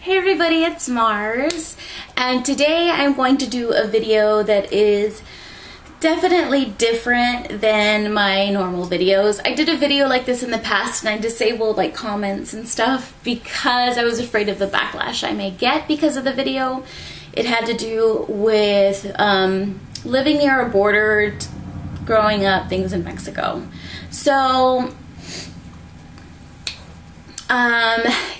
Hey everybody, it's Mars, and today I'm going to do a video that is definitely different than my normal videos. I did a video like this in the past and I disabled like comments and stuff because I was afraid of the backlash I may get because of the video. It had to do with living near a border, growing up, things in Mexico. So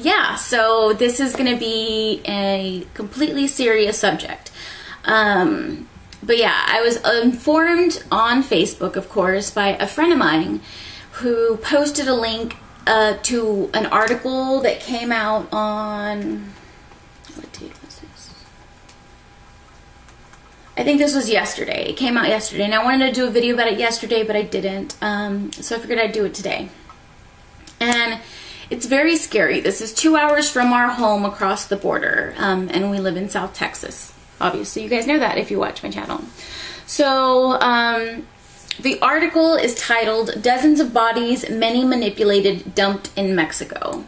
yeah, so this is going to be a completely serious subject. But yeah, I was informed on Facebook, of course, by a friend of mine who posted a link to an article that came out on, what date was this? I think this was yesterday. It came out yesterday, and I wanted to do a video about it yesterday, but I didn't. So I figured I'd do it today. And it's very scary. This is 2 hours from our home across the border, and we live in South Texas. Obviously, you guys know that if you watch my channel. So, the article is titled, "Dozens of Bodies, Many Manipulated, Dumped in Mexico."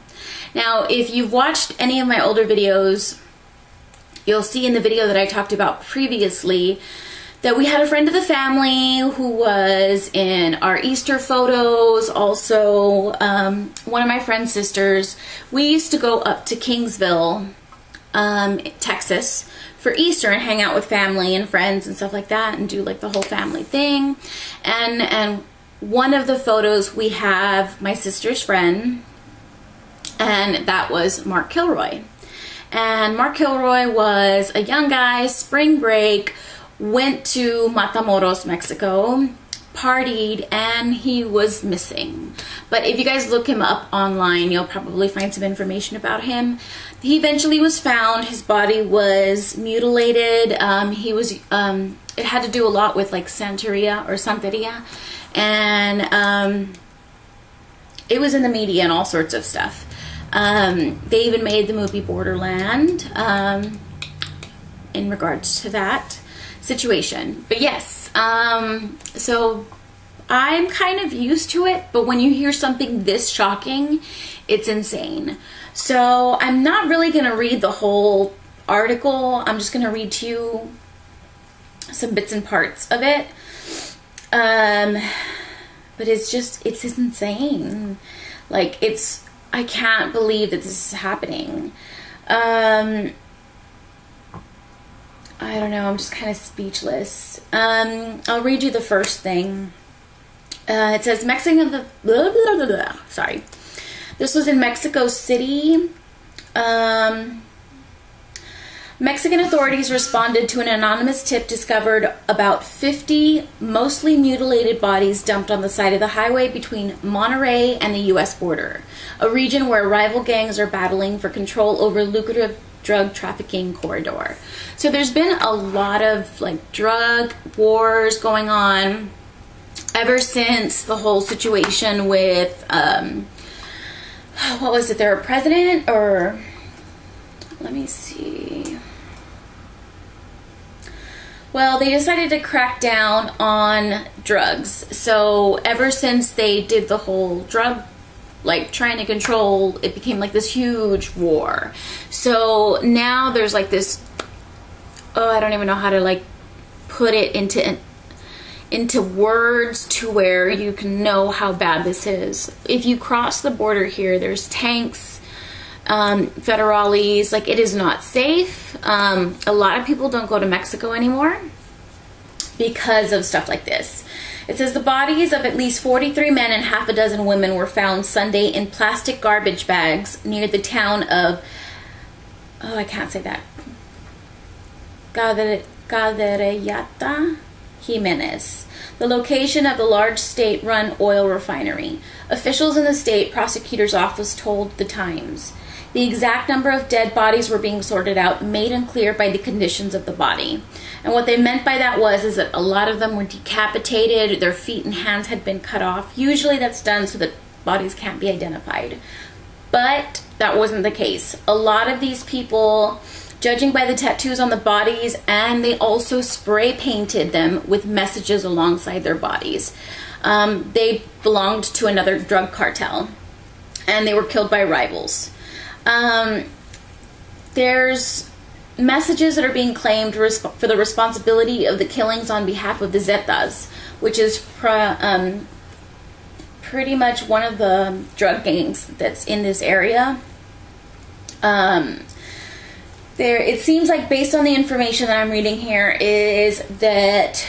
Now, if you've watched any of my older videos, you'll see in the video that I talked about previously that we had a friend of the family who was in our Easter photos. Also, one of my friend's sisters, we used to go up to Kingsville, Texas for Easter and hang out with family and friends and stuff like that and do like the whole family thing. And one of the photos we have my sister's friend, and that was Mark Kilroy. And Mark Kilroy was a young guy, spring break, went to Matamoros, Mexico, partied, and he was missing. But if you guys look him up online, you'll probably find some information about him. He eventually was found. His body was mutilated. It had to do a lot with like Santeria, and it was in the media and all sorts of stuff. They even made the movie Borderland in regards to that situation. But yes, so I'm kind of used to it, but when you hear something this shocking, it's insane. So I'm not really going to read the whole article. I'm just going to read to you some bits and parts of it. But it's insane. Like, I can't believe that this is happening. I don't know, I'm just kind of speechless. I'll read you the first thing. It says sorry. This was in Mexico City. Mexican authorities responded to an anonymous tip discovered about 50 mostly mutilated bodies dumped on the side of the highway between Monterrey and the U.S. border, a region where rival gangs are battling for control over lucrative drug trafficking corridor. So there's been a lot of like drug wars going on ever since the whole situation with what was it, their president, or let me see. Well, they decided to crack down on drugs. So ever since they did the whole drug, like trying to control, it became like this huge war. So now there's like this, oh, I don't even know how to like put it into words to where you can know how bad this is. If you cross the border here, there's tanks, federales, like it is not safe. A lot of people don't go to Mexico anymore because of stuff like this. It says the bodies of at least 43 men and half a dozen women were found Sunday in plastic garbage bags near the town of, oh, I can't say that, Cadereyta Jimenez, the location of the large state-run oil refinery. Officials in the state prosecutor's office told The Times. The exact number of dead bodies were being sorted out, made unclear by the conditions of the body. And what they meant by that is that a lot of them were decapitated, their feet and hands had been cut off. Usually that's done so that bodies can't be identified. But that wasn't the case. A lot of these people, judging by the tattoos on the bodies, and they also spray painted them with messages alongside their bodies. They belonged to another drug cartel, and they were killed by rivals. there's messages that are being claimed for the responsibility of the killings on behalf of the Zetas, which is pretty much one of the drug gangs that's in this area. It seems like, based on the information that I'm reading here, is that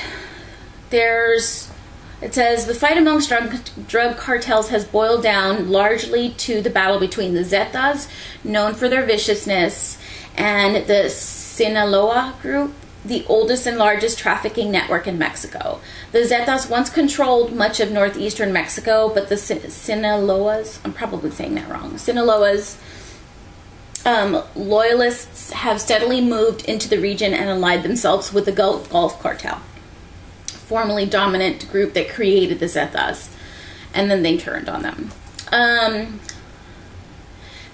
it says the fight amongst drug cartels has boiled down largely to the battle between the Zetas, known for their viciousness, and the Sinaloa group, the oldest and largest trafficking network in Mexico. The Zetas once controlled much of northeastern Mexico, but the Sinaloas, I'm probably saying that wrong, Sinaloas loyalists have steadily moved into the region and allied themselves with the Gulf Cartel, formerly dominant group that created the Zetas, and then they turned on them.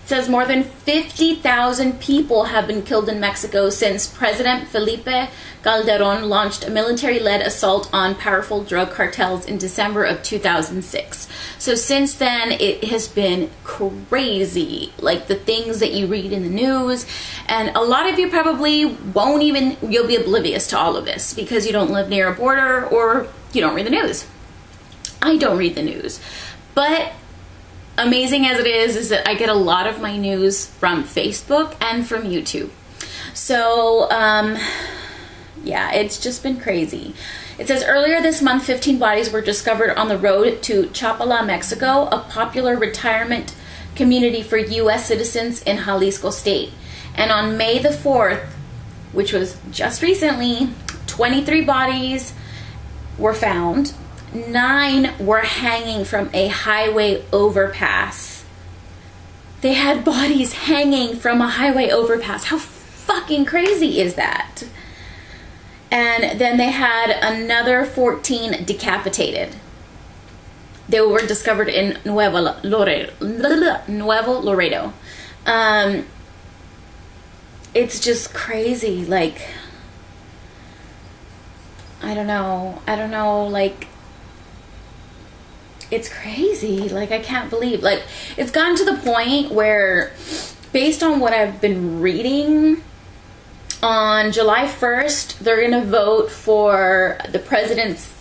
It says more than 50,000 people have been killed in Mexico since President Felipe Calderón launched a military-led assault on powerful drug cartels in December of 2006. So since then, it has been crazy, like the things that you read in the news. And a lot of you probably you'll be oblivious to all of this because you don't live near a border or you don't read the news. I don't read the news. But amazing as it is that I get a lot of my news from Facebook and from YouTube. So, yeah, it's just been crazy. It says earlier this month, 15 bodies were discovered on the road to Chapala, Mexico, a popular retirement community for U.S. citizens in Jalisco State. And on May the 4th, which was just recently, 23 bodies were found. 9 were hanging from a highway overpass. They had bodies hanging from a highway overpass. How fucking crazy is that? And then they had another 14 decapitated. They were discovered in Nuevo Laredo. It's just crazy. Like, I don't know, like, it's crazy. Like, I can't believe, like, it's gotten to the point where, based on what I've been reading, on July 1st, they're going to vote for the president's,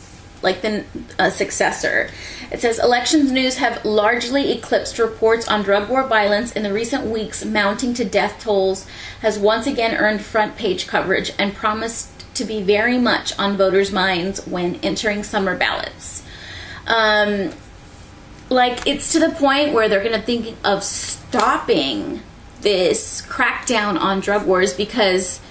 like, the successor. It says, elections news have largely eclipsed reports on drug war violence in the recent weeks. Mounting to death tolls has once again earned front page coverage and promised to be very much on voters' minds when entering summer ballots. Like, it's to the point where they're going to think of stopping this crackdown on drug wars because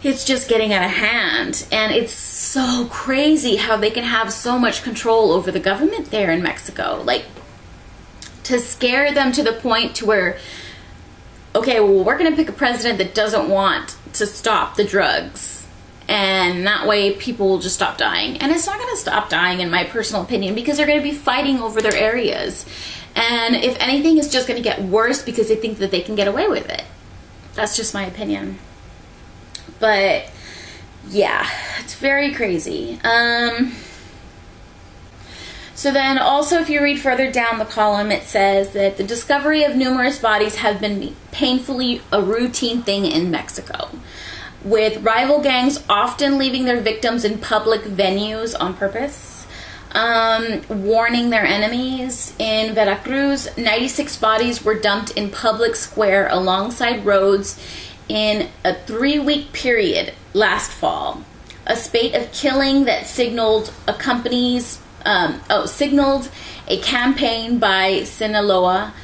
it's just getting out of hand. And it's so crazy how they can have so much control over the government there in Mexico. Like, to scare them to the point to where, okay, well, we're going to pick a president that doesn't want to stop the drugs. And that way people will just stop dying. And it's not going to stop dying, in my personal opinion, because they're going to be fighting over their areas. And if anything, it's just going to get worse because they think that they can get away with it. That's just my opinion. But yeah, it's very crazy. So then also, if you read further down the column, it says that the discovery of numerous bodies have been painfully a routine thing in Mexico, with rival gangs often leaving their victims in public venues on purpose, warning their enemies. In Veracruz, 96 bodies were dumped in public square alongside roads in a 3-week period last fall. A spate of killing that signaled signaled a campaign by Sinaloa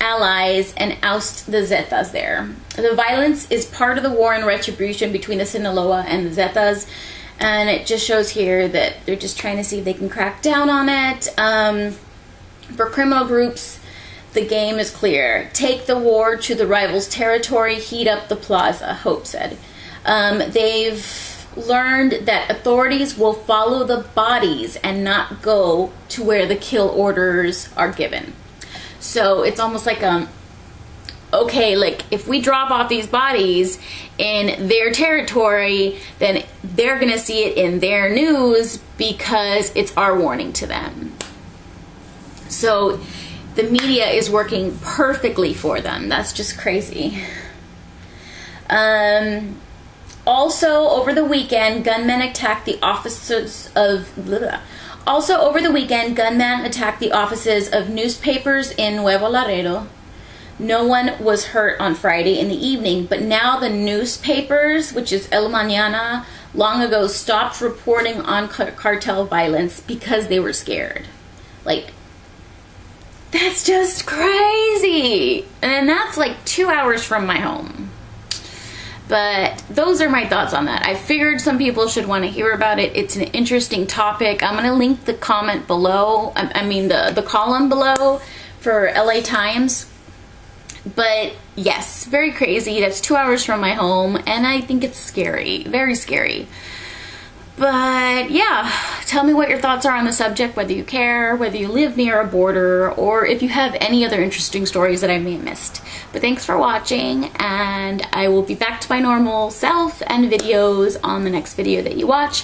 allies and oust the Zetas there. The violence is part of the war and retribution between the Sinaloa and the Zetas, and it just shows here that they're just trying to see if they can crack down on it. For criminal groups, the game is clear. Take the war to the rivals' territory, heat up the plaza, Hope said. They've learned that authorities will follow the bodies and not go to where the kill orders are given. So it's almost like, okay, like, if we drop off these bodies in their territory, then they're going to see it in their news because it's our warning to them. So the media is working perfectly for them. That's just crazy. Also, over the weekend, gunmen attacked the offices of... Also, over the weekend, gunmen attacked the offices of newspapers in Nuevo Laredo. No one was hurt on Friday in the evening, but now the newspapers, which is El Mañana, long ago stopped reporting on cartel violence because they were scared. Like, that's just crazy. And that's like 2 hours from my home. But those are my thoughts on that. I figured some people should want to hear about it. It's an interesting topic. I'm going to link the comment below. I mean the column below for LA Times. But yes, very crazy. That's 2 hours from my home, and I think it's scary. Very scary. But yeah, tell me what your thoughts are on the subject, whether you care, whether you live near a border, or if you have any other interesting stories that I may have missed. But thanks for watching, and I will be back to my normal self and videos on the next video that you watch.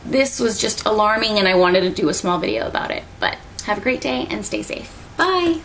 This was just alarming, and I wanted to do a small video about it. But have a great day and stay safe. Bye!